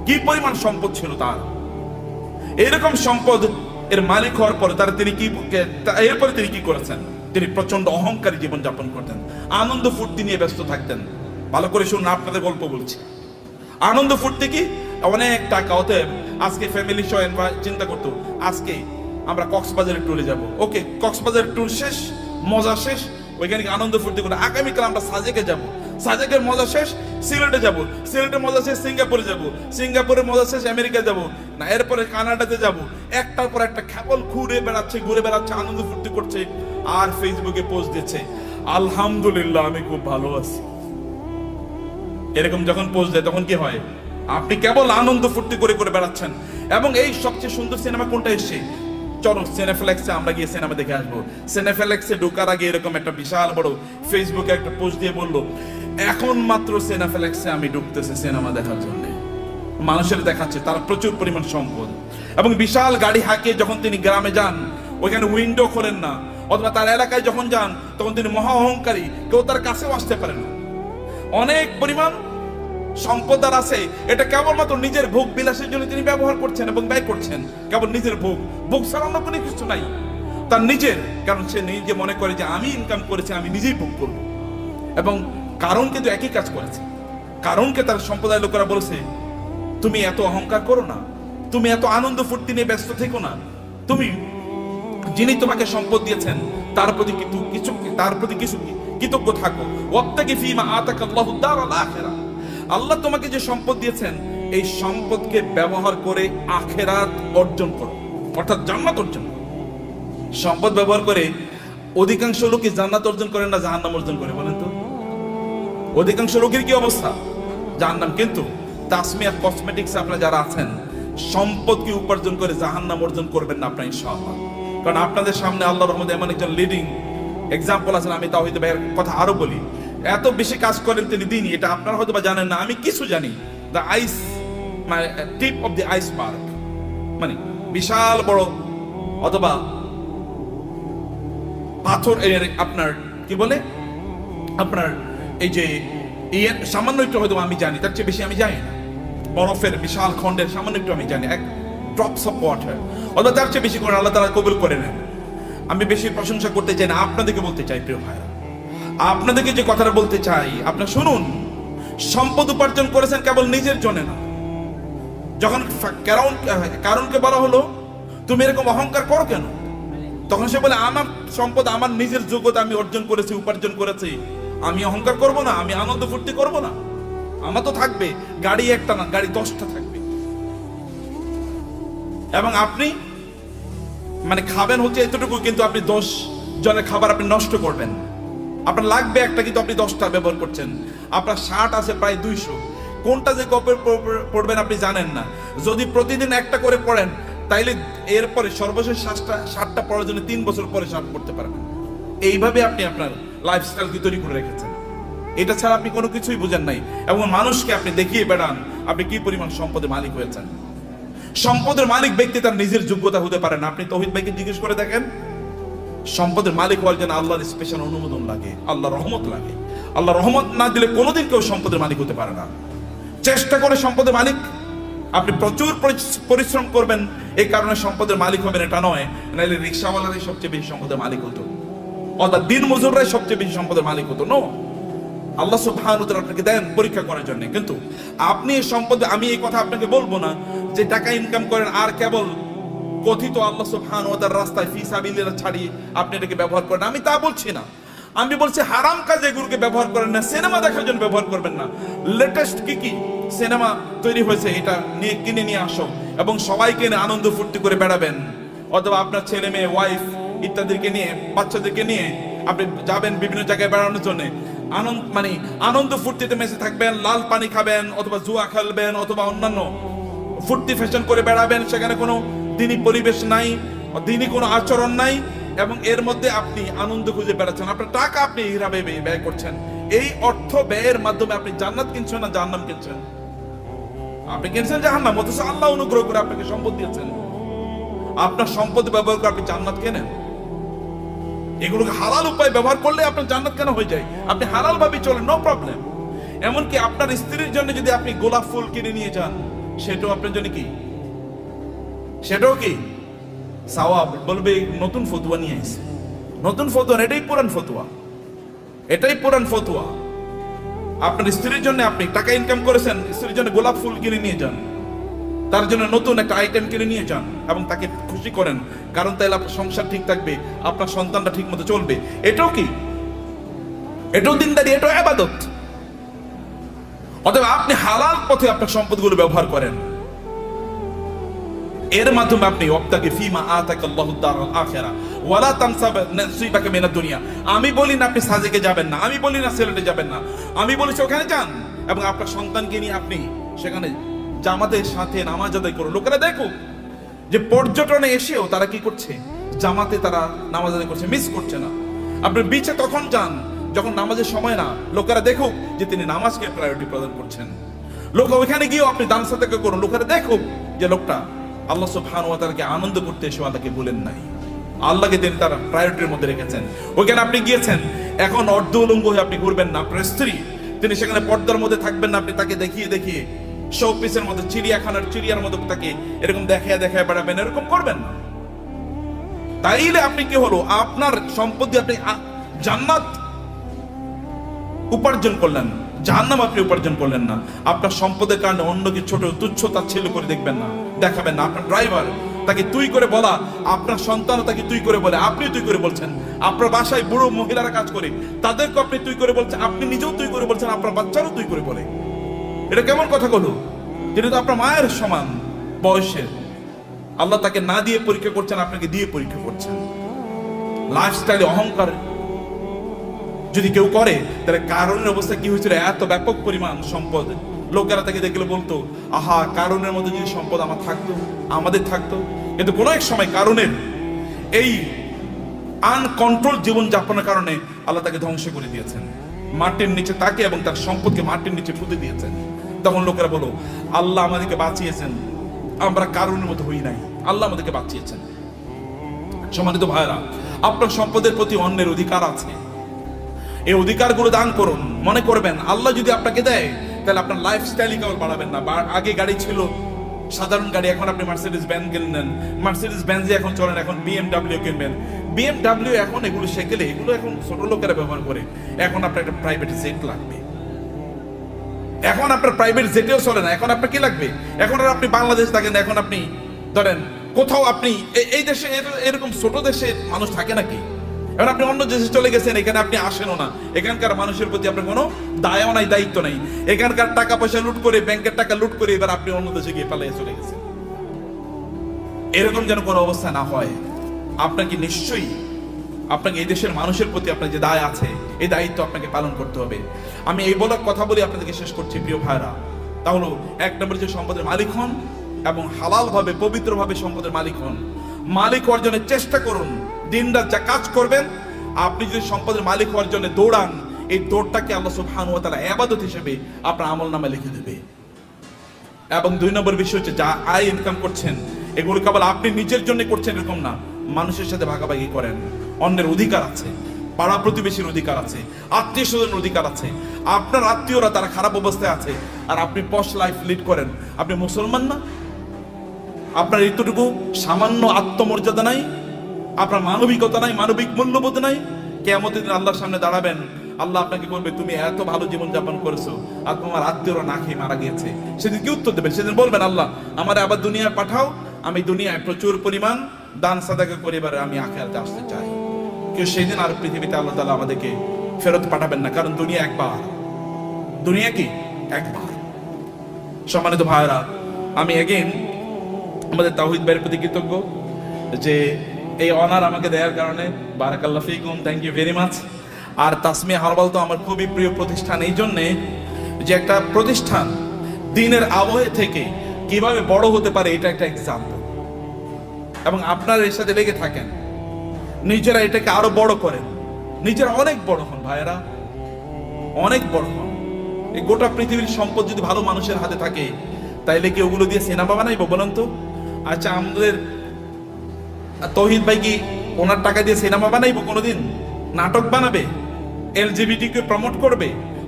A: কি পরিমাণ সম্পদ ছিল তার। এরকম সম্পদ এর মালিক হওয়ার পরে এরপরে তিনি কি করেছেন, তিনি প্রচন্ড অহংকারী জীবন যাপন করতেন, আনন্দ ফুর্তি নিয়ে ব্যস্ত থাকতেন। ভালো করে শুনুন, আপনাদের গল্প বলছি। আনন্দ ফুর্তি কি, অনেক টাকা। অতএব আজকে ফ্যামিলি সহ চিন্তা করতো আজকে আমরা কক্সবাজারের ট্যুরে যাব। ওকে, কক্সবাজারের ট্যুর শেষ, মজা শেষ, ওইখানে আনন্দ ফুর্তি করে আগামীকাল আমরা সাজেকে যাব, সাজেকের মজা শেষ সিলেটে যাব, সিলেটের মজা শেষ সিঙ্গাপুরে যাব, সিঙ্গাপুরের মজা শেষ আমেরিকা যাব, না এরপরে কানাডাতে যাব। একটার পর একটা কেবল ঘুরে বেড়াচ্ছে, আনন্দ ফুর্তি করছে, আর ফেসবুকে পোস্ট দিচ্ছে আলহামদুলিল্লাহ আমি খুব ভালো আছি। এরকম যখন পোস্ট দেয় তখন কি হয়, আপনি কেবল আনন্দ ফুর্তি করে বেড়াচ্ছেন। এবং এই সবচেয়ে সুন্দর সিনেমা কোনটা এসছে, চলো সিনেফ্লেক্সে আমরা গিয়ে সিনেমা দেখে আসবো। সিনেফ্লেক্সে ঢোকার আগে এরকম একটা বিশাল বড় ফেসবুকে একটা পোস্ট দিয়ে বললো এখন মাত্র সিনেফ্লেক্সে আমি ঢুকতেছি সিনেমা দেখার জন্য। মানুষের দেখাচ্ছে তার প্রচুর পরিমাণ সম্পদ এবং বিশাল গাড়ি হাঁকিয়ে যখন তিনি গ্রামে যান, ওইখানে উইন্ডো খোলেন না, অথবা তার এলাকায় যখন যান তখন তিনি মহা অহংকারী, কেউ তার কাছেও আসতে পারে না। অনেক পরিমাণ সম্পদ আর আছে, এটা কেবলমাত্র নিজের ভোগ বিলাসের জন্য তিনি ব্যবহার করছেন এবং ব্যয় করছেন। কেবল নিজের ভোগ ছাড়া অন্য কোনো কিছু নাই, তার নিজের। কারণ সে নিজে মনে করে যে আমি ইনকাম করেছি, আমি নিজেই ভোগ করব। এবং কারণ কিন্তু একই কাজ করেছে। কারণকে তার সম্প্রদায়ের লোকেরা বলেছে তুমি এত অহংকার করো না, তুমি এত আনন্দ ফুর্তি নিয়ে ব্যস্ত থেকো না, তুমি যিনি তোমাকে সম্পদ দিয়েছেন তার প্রতি কিছু কৃতজ্ঞ থাকো। ওয়াবতাগি ফীমা আতাকাল্লাহু দারাল আখিরাহ, আল্লাহ তোমাকে যে সম্পদ দিয়েছেন এই সম্পদকে ব্যবহার করে আখিরাত অর্জন করো, অর্থাৎ জান্নাত অর্জন করো। সম্পদ ব্যবহার করে অধিকাংশ লোকই জান্নাত অর্জন করে না, জাহান্নাম অর্জন করে। বলেন তো অধিকাংশ লোকের কি অবস্থা, জাহান্নাম। কিন্তু তাসমিয়া কসমেটিক্স আপনারা যারা আছেন, সম্পদকে উপার্জন করে জাহান্নাম অর্জন করবেন না আপনারা ইনশাআল্লাহ। কারণ আপনাদের সামনে আল্লাহর রহমতে এমন একজন লিডিং এক্সাম্পল আছেন। আমি তাওহীদ ভাইয়ের কথা আরো বলি, এত বেশি কাজ করেন তিনি দিনই, এটা আপনারা হয়তো বা জানেন না, আমি কিছু জানি। দ্য আইস মানে টিপ অফ দি আইসবার্গ, মানে বিশাল বড় অথবা পাথর আপনার কি বলে আপনার এই যে সামান্য একটু হয়তো আমি জানি, তার চেয়ে বেশি আমি জানি না। বরফের বিশাল খণ্ডের সামান্য একটু আমি জানি, এক ড্রপস অফ ওয়াটার, অথবা তার চেয়ে বেশি করে আল্লাহ তাআলা কবুল করে নেন। আমি বেশি প্রশংসা করতে চাই না, আপনাদেরকে বলতে চাই প্রিয় ভাইরা, আপনাদেরকে যে কথাটা বলতে চাই আপনারা শুনুন। সম্পদ উপার্জন করেছেন কেবল নিজের জন্য না। যখন কারণকে বলা হলো তুমি এরকম অহংকার করো কেন, তখন সে বলে আমার সম্পদ আমার নিজের যোগ্যতা আমি অর্জন করেছি, উপার্জন করেছি, আমি অহংকার করব না, আমি আনন্দ ফুর্তি করব না। আমার তো থাকবে গাড়ি একটা না, গাড়ি 10টা থাকবে। এবং আপনি মানে খাবেন হচ্ছে এতটুকু, কিন্তু আপনি 10 জনের খাবার আপনি নষ্ট করবেন। আপনার লাগবে একটা, কিন্তু আপনি 10টা ব্যবহার করছেন। আপনার শার্ট আছে প্রায় 200, কোনটা যে কবে পড়বেন আপনি জানেন না। যদি প্রতিদিন একটা করে পড়েন তাইলে এরপরে সর্বশেষ শার্টটা পরার জন্য 3 বছর পরে শার্ট পড়তে পারবেন। এইভাবে আপনি আপনার লাইফস্টাইল কি তৈরি করে রেখেছেন, এটা ছাড়া আপনি কোনো কিছুই বুঝেন নাই। এবং মানুষকে আপনি দেখিয়ে বেড়ান আপনি কি পরিমাণ সম্পদের মালিক হয়েছেন। সম্পদের মালিক ব্যক্তি তার নিজের যোগ্যতা হতে পারে না। আপনি তৌহিদ ভাইকে জিজ্ঞেস করে দেখেন, সম্পদের মালিক হওয়ার জন্য আল্লাহর স্পেশাল অনুমোদন লাগে, আল্লাহর রহমত লাগে। আল্লাহর রহমত না দিলে কোনোদিন কেউ সম্পদের মালিক হতে পারে না। চেষ্টা করে সম্পদের মালিক, আপনি প্রচুর পরিশ্রম করবেন, এই কারণে সম্পদের মালিক হবেন এটা নয়। নাহলে রিক্সাওয়ালারাই সবচেয়ে বেশি সম্পদের মালিক হতো, অর্থাৎ দিন মজুররাই সবচেয়ে বেশি সম্পদের মালিক হতো। নো, আল্লাহ সুবহানাহু ওয়া তাআলা আপনাকে দেন পরীক্ষা করার জন্য। কিন্তু আপনি এই সম্পদ, আমি এই কথা আপনাকে বলবো না যে টাকা ইনকাম করেন আর কেবল কথিত আল্লাহ সুবহানাহু ওয়া তাআলার রাস্তায় ফি সাবিলিল্লাহ ছাড়িয়ে আপনি এটাকে ব্যবহার করেন, আমি তা বলছি না। আমি বলছি হারাম কাজে এগুলোকে ব্যবহার করেন না, সিনেমা দেখার জন্য ব্যবহার করবেন না। লেটেস্ট কি সিনেমা তৈরি হয়েছে এটা নিয়ে কিনে নিয়ে আসো এবং সবাইকে নিয়ে আনন্দ ফুর্তি করে বেড়াবেন, অথবা আপনার ছেলে মেয়ে ওয়াইফ ইত্যাদিকে নিয়ে, বাচ্চাদেরকে নিয়ে আপনি যাবেন বিভিন্ন জায়গায় বেড়ানোর জন্য। আনন্দ ফুর্তিতে মেসে থাকবেন, লাল পানি খাবেন, অথবা জুয়া খেলবেন, অথবা অন্যান্য ফুর্তি ফ্যাশন করে বেড়াবেন। সেখানে কোনো দিনই পরিবেশ নাই, দিনই কোনো আচরণ নাই, এবং এর মধ্যে আপনি আনন্দ খুঁজে বেড়াচ্ছেন। আপনার টাকা আপনি হিসাবে ব্যয় করছেন। এই অর্থ ব্যয়ের মাধ্যমে আপনি জান্নাত কিনছেন না জাহান্নাম কিনছেন? আপনি কিনছেন জাহান্নাম, অথচ আল্লাহ অনুগ্রহ করে আপনাকে সম্পদ দিয়েছেন। আপনার সম্পদ ব্যবহার করে আপনি জান্নাত কেনেন। এগুলোকে হালাল উপায় ব্যবহার করলে আপনার জান্নাত কেন হয়ে যায়? আপনি হালাল ভাবে চলেন, নো প্রবলেম। এমনকি আপনার স্ত্রীর জন্য যদি আপনি গোলাপ ফুল কিনে নিয়ে যান, সেটাও আপনার জন্য কি? সেটাও কি সওয়াব? বলবে নতুন ফতোয়া নিয়ে আসছে। নতুন ফতোয়া? এটাই পুরান ফতোয়া, এটাই পুরান ফতোয়া। আপনার স্ত্রীর জন্য আপনি টাকা ইনকাম করেছেন, স্ত্রীর জন্য গোলাপ ফুল কিনে নিয়ে যান, তার জন্য নতুন একটা আইটেম কিনে নিয়ে যান এবং তাকে খুশি করেন, কারণ তাহলে আপনার সংসার ঠিক থাকবে, আপনার সন্তানটা ঠিক মতো চলবে। এটাও কি? এটাও দিনদারি, এটাও ইবাদত। অতএব আপনি হালাল পথে আপনার সম্পদগুলো ব্যবহার করেন। এর মাধ্যমে আপনি ওয়াবতাগি ফিমা আতাকাল্লাহু দারুল আখিরা ওয়ালা তানসা নাসিবাকা মিনাদ দুনিয়া। আমি বলি না আপনি সাজেকে যাবেন না, আমি বলি না সিলেটে যাবেন না, আমি বলেছি ওখানে যান এবং আপনার সন্তানকে নিয়ে আপনি সেখানে জামাতের সাথে নামাজ আদায় করুন। লোকেরা দেখুক যে পর্যটনে এসেও তারা কি করছে, জামাতে তারা নামাজ আদায় করছে, মিস করছে না। আপনি বিচে তখন যান যখন নামাজের সময় না, লোকেরা দেখুক যে তিনি নামাজকে প্রায়োরিটি প্রদান করছেন। লোক ওইখানে গিয়েও আপনি দান সাদাকা করুন, লোকেরা দেখুক যে লোকটা আল্লাহ সুবহানাহু ওয়া তাআলাকে আনন্দ করতে এসে আল্লাহকে ভুলেন নাই, আল্লাহকে তিনি তার প্রায়োরিটির মধ্যে রেখেছেন। ওইখানে আপনি গিয়েছেন, এখন অর্ধ উলঙ্গ হয়ে আপনি ঘুরবেন না। আপনার স্ত্রী, তিনি সেখানে পর্দার মধ্যে থাকবেন না, আপনি তাকে দেখিয়ে দেখিয়ে শোপিসের মধ্যে, চিড়িয়াখানার চিড়িয়ার মধ্যে তাকে এরকম দেখায় দেখায় বেড়াবেন, এরকম করবেন না। তাইলে আপনি কি হলো, আপনার সম্পত্তি আপনি জান্নাত উপার্জন করলেন, জাহান্নাম আপনি উপার্জন করলেন না। আপনার সম্পদের কারণে অন্যকে ছোট তুচ্ছ তাচ্ছিল্য করে দেখবেন না, দেখাবেন না। আপনার ড্রাইভার, তাকে তুই করে বলা, আপনার সন্তান তাকে তুই করে বলে, আপনি তুই করে বলছেন। আপনার বাসায় বুড়ো মহিলারা কাজ করে, তাদেরকে আপনি তুই করে বলছেন, আপনি নিজেও তুই করে বলছেন, আপনার বাচ্চারও তুই করে বলে। এটা কেমন কথা হলো? যেটা তো আপনার মায়ের সমান বয়সের, আল্লাহ তাকে না দিয়ে পরীক্ষা করছেন, আপনাকে দিয়ে পরীক্ষা করছেন। লাইফস্টাইলে অহংকার যদি কেউ করে, তাহলে কারণের অবস্থা কি হয়েছিল? এত ব্যাপক পরিমাণ সম্পদ, লোকেরা তাকে দেখলে বলতো, আহা, কারণের মধ্যে যদি সম্পদ আমার থাকতো, আমাদের থাকতো। কিন্তু কোনো এক সময় কারণের এই আনকন্ট্রোল জীবন যাপনের কারণে আল্লাহ তাকে ধ্বংস করে দিয়েছেন, মাটির নিচে তাকে এবং তার সম্পদকে মাটির নিচে পুঁতে দিয়েছেন। তখন লোকেরা বলো, আল্লাহ আমাদেরকে বাঁচিয়েছেন, আমরা কারণের মতো হই নাই, আল্লাহ আমাদেরকে বাঁচিয়েছেন। সম্মানিত ভাইরা, আপনার সম্পদের প্রতি অন্যের অধিকার আছে, এই অধিকারগুলো দান করুন। মনে করবেন আল্লাহ যদি আপনাকে দেয়, তাহলে আপনার লাইফস্টাইলই কেবল বাড়াবেন না। আগে গাড়ি ছিল সাধারণ গাড়ি, এখন আপনি মার্সিডিজ বেঞ্জ কিনলেন, মার্সিডিজ বেঞ্জে এখন চলেন, এখন বিএমডব্লিউ কিনবেন। বিএমডব্লিউ এখন এগুলো সেকেলে, এগুলো এখন ছোট লোকেরা ব্যবহার করে। এখন আপনার একটা প্রাইভেট জেট লাগবে, এখন আপনার প্রাইভেট জেটেও চলে না, এখন আপনার কি লাগবে? এখন আর আপনি বাংলাদেশ থাকেন, এখন আপনি ধরেন কোথাও আপনি এই দেশে, এরকম ছোট দেশে মানুষ থাকে নাকি? এখন আপনি অন্য দেশে চলে গেছেন, এখানে আপনি আসেনও না, এখানকার মানুষের প্রতি আপনার কোনো দায়ও নাই, দায়িত্ব নাই। এখানকার টাকা পয়সা লুট করে, ব্যাংকের টাকা লুট করে এবার আপনি অন্য দেশে গিয়ে পালিয়ে চলে গেছেন। এরকম যেন কোনো অবস্থা না হয়। আপনাকে নিশ্চয়ই, আপনাকে এই দেশের মানুষের প্রতি আপনার যে দায় আছে, এই দায়িত্ব আপনাকে পালন করতে হবে। আমি এই বলার কথা বলে আপনাদেরকে শেষ করছি প্রিয় ভাইরা। তাহলে এক নম্বর, যে সম্পদের মালিক হন এবং হালাল ভাবে, পবিত্র ভাবে সম্পদের মালিক হন। মালিক অর্জনের চেষ্টা করুন, দিনরাত যা কাজ করবেন। আপনি যদি সম্পদের মালিক হওয়ার জন্য দৌড়ান, এই দৌড়টাকে আল্লাহ সুবহানাহু ওয়া তাআলা ইবাদত হিসেবে আপনার আমলনামায় লিখে দেবে। এবং দুই নম্বর বিষয় হচ্ছে, যা আয় ইনকাম করছেন, এগুলো কেবল আপনি নিজের জন্য করছেন এরকম না, মানুষের সাথে ভাগাভাগি করেন। অন্যের অধিকার আছে, পাড়া প্রতিবেশীর অধিকার আছে, আত্মীয় স্বজনের অধিকার আছে। আপনার আত্মীয়রা তারা খারাপ অবস্থায় আছে, আর আপনি পশ লাইফ লিড করেন। আপনি মুসলমান না? আপনার এতটুকু সামান্য আত্মমর্যাদা নাই, আপনার মানবিকতা নাই, মানবিক মূল্যবোধ নাই। কিয়ামতের দিন আল্লাহর সামনে দাঁড়াবেন, আল্লাহ আপনাকে বলবে তুমি এত ভালো জীবন যাপন করেছো আর তোমার আত্মীয়রা না খেয়ে মারা গিয়েছে, সেদিন কি উত্তর দেবেন? সেদিন বলবেন আল্লাহ আমার আবার দুনিয়ায় পাঠাও, আমি দুনিয়ায় প্রচুর পরিমাণ দান সাদাকা করে এবারে আমি আখিরাতে আসতে চাই। কেউ সেদিন আর পৃথিবীতে আল্লাহ তাআলা আমাদেরকে ফেরত পাঠাবেন না, কারণ দুনিয়া একবার, দুনিয়া কি একবার। সম্মানিত ভাইরা, আমি এগেইন আমাদের তাওহীদ ভাইয়ের প্রতি কৃতজ্ঞ যে এই অনার আমাকে দেওয়ার কারণে। বারাকাল্লাহু ফিকুম, থ্যাংক ইউ ভেরি মাচ। আর তাসমিয়া হারবাল তো আমার খুবই প্রিয় প্রতিষ্ঠান, এই জন্যে যে একটা প্রতিষ্ঠান দিনের আবহে থেকে কিভাবে বড় হতে পারে এটা একটা এক্সাম্পল। এবং আপনারা এর সাথে লেগে থাকেন, নিজেরা এটাকে আরো বড় করেন, নিজেরা অনেক বড় হন ভাইয়েরা, অনেক বড় হন। এই গোটা পৃথিবীর সম্পদ যদি ভালো মানুষের হাতে থাকে তাইলে কি ওগুলো দিয়ে সিনেমা বানাইবো বলেন তো? আচ্ছা, আমাদের তৌহিদ ভাই কি ওনার টাকা দিয়ে সিনেমা বানাইবো কোনোদিন? নাটক বানাবে? এলজিবিটি কে প্রমোট করবে?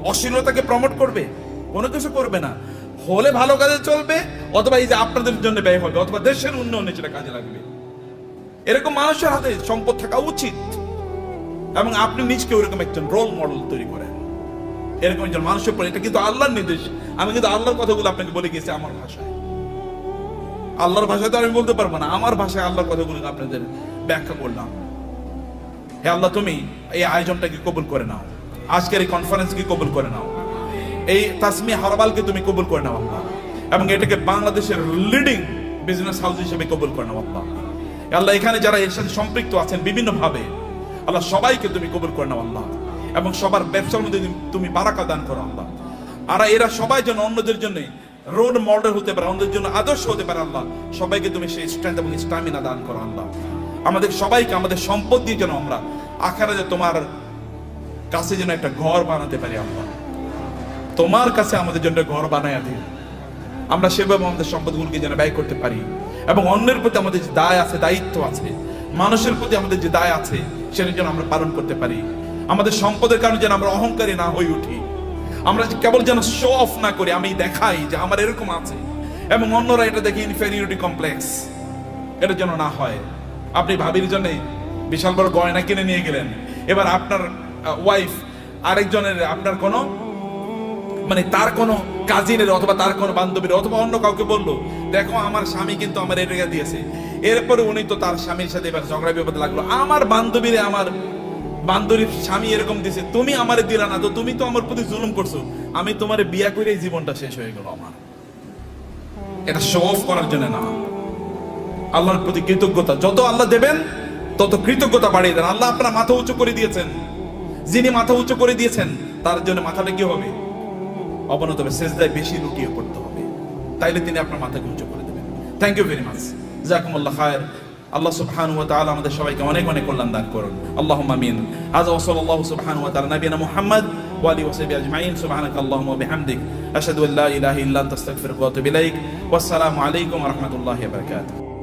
A: অশ্লীলতাকে প্রমোট করবে? কোনো কিছু করবে না। হলে ভালো কাজে চলবে, অথবা এই যে আপনাদের জন্য ব্যয় হবে, অথবা দেশের উন্নয়নে সেটা কাজে লাগবে। এরকম মানুষের হাতে সম্পদ থাকা উচিত, এবং আপনি নিজকে ওরকম একজন রোল মডেল তৈরি করেন, এরকম একজন মানুষের পরে। এটা কিন্তু আল্লাহর নির্দেশ। আমি কিন্তু আল্লাহর কথাগুলো আপনাকে বলে গেছি আমার ভাষায়। আল্লাহর ভাষায় তো আমি বলতে পারবো না, আমার ভাষায় আল্লাহর কথাগুলো আপনাদের ব্যাখ্যা করলাম। হে আল্লাহ, তুমি এই আয়োজনটাকে কবুল করে নাও, আজকের এই কনফারেন্সকে কবুল করে নাও, এই তাসমিয়া হারবালকে তুমি কবুল করে নাও আল্লাহ, এবং এটাকে বাংলাদেশের লিডিং বিজনেস হাউস হিসেবে কবুল করে নাও আল্লাহ। আল্লাহ, এখানে যারা এর সাথে সম্পৃক্ত আছেন বিভিন্ন ভাবে, আল্লাহ সবাইকে তুমি কবুল করে নাও আল্লাহ, এবং সবার ব্যবসার মধ্যে তুমি বারাকা দান করো আল্লাহ। আর এরা সবাই যেন অন্যদের জন্য রোল মডেল হতে পারে, অন্যদের জন্য আদর্শ হতে পারে আল্লাহ। সবাইকে তুমি সেই স্ট্রেংথ এবং স্ট্যামিনা দান করো আল্লাহ। আমাদের সবাইকে আমাদের সম্পদ দিয়ে যেন আমরা আখিরাতে তোমার কাছে যেন একটা ঘর বানাতে পারি আল্লাহ। তোমার কাছে আমাদের জন্য ঘর বানায়া দিন, আমরা সেভাবে আমাদের সম্পদগুলোকে যেন ব্যয় করতে পারি, এবং অন্যের প্রতি আমাদের যে দায় আছে, দায়িত্ব আছে, মানুষের প্রতি আমাদের যে দায় আছে, সেটা যেন আমরা পালন করতে পারি। আমাদের সম্পদের কারণে যেন আমরা অহংকারী না হয়ে উঠি, আমরা কেবল যেন শো অফ না করি, আমি দেখাই যে আমার এরকম আছে এবং অন্যরা এটা দেখে ইনফেরিয়রিটি কমপ্লেক্স, এটা যেন না হয়। আপনি ভাবির জন্য বিশাল বড় গয়না কিনে নিয়ে গেলেন, এবার আপনার ওয়াইফ আরেকজনের, আপনার কোনো মানে তার কোনো কাজিনের অথবা তার কোনো বান্ধবীর অথবা অন্য কাউকে বললো, দেখো আমার স্বামী কিন্তু আমার এটা দিয়েছে। এরপরে উনি তো তার স্বামীর সাথে এবার ঝগড়া বিবাদ লাগলো, আমার বান্ধবীরে, আমার বান্ধবীর স্বামী এরকম দিছে, তুমি আমারে দিলা না, তো তুমি তো আমার প্রতি জুলুম করছো, আমি তোমারে বিয়া করে এই জীবনটা শেষ হয়ে গেল আমার। এটা শো অফ করার জন্য না, আল্লাহর প্রতি কৃতজ্ঞতা। যত আল্লাহ দেবেন তত কৃতজ্ঞতা বাড়িয়ে দেন। আল্লাহ আপনার মাথা উঁচু করে দিয়েছেন, যিনি মাথা উঁচু করে দিয়েছেন তার জন্য মাথাটা কি হবে? অবনত হবে, সেজদায় বেশি লুটিয়ে পড়তে হবে, তাইলে তিনি আপনার মাথাকে উঁচু করে দেবেন। থ্যাংক ইউ ভেরি মাচ, জাযাকুমুল্লাহ খায়ের। আল্লাহ সুবহানাহু ওয়া তাআলা আমাদের সবাইকে অনেক অনেক কল্যাণ দান করুন, আল্লাহুম্মা আমিন। হাযা ওয়া সাল্লাল্লাহু সুবহানাহু ওয়া তাআলা নবিয়ানা মুহাম্মদ ওয়া আলিহি ওয়া সাহবিহি আজমাইন। সুবহানাকা আল্লাহুম্মা ওয়া বিহামদিক, আশহাদু আল্লা ইলাহা ইল্লা আনতা আস্তাগফিরুকা ওয়া আতুবু ইলাইক। ওয়াসসালামু আলাইকুম ওয়া রাহমাতুল্লাহি ওয়া বারাকাতুহু।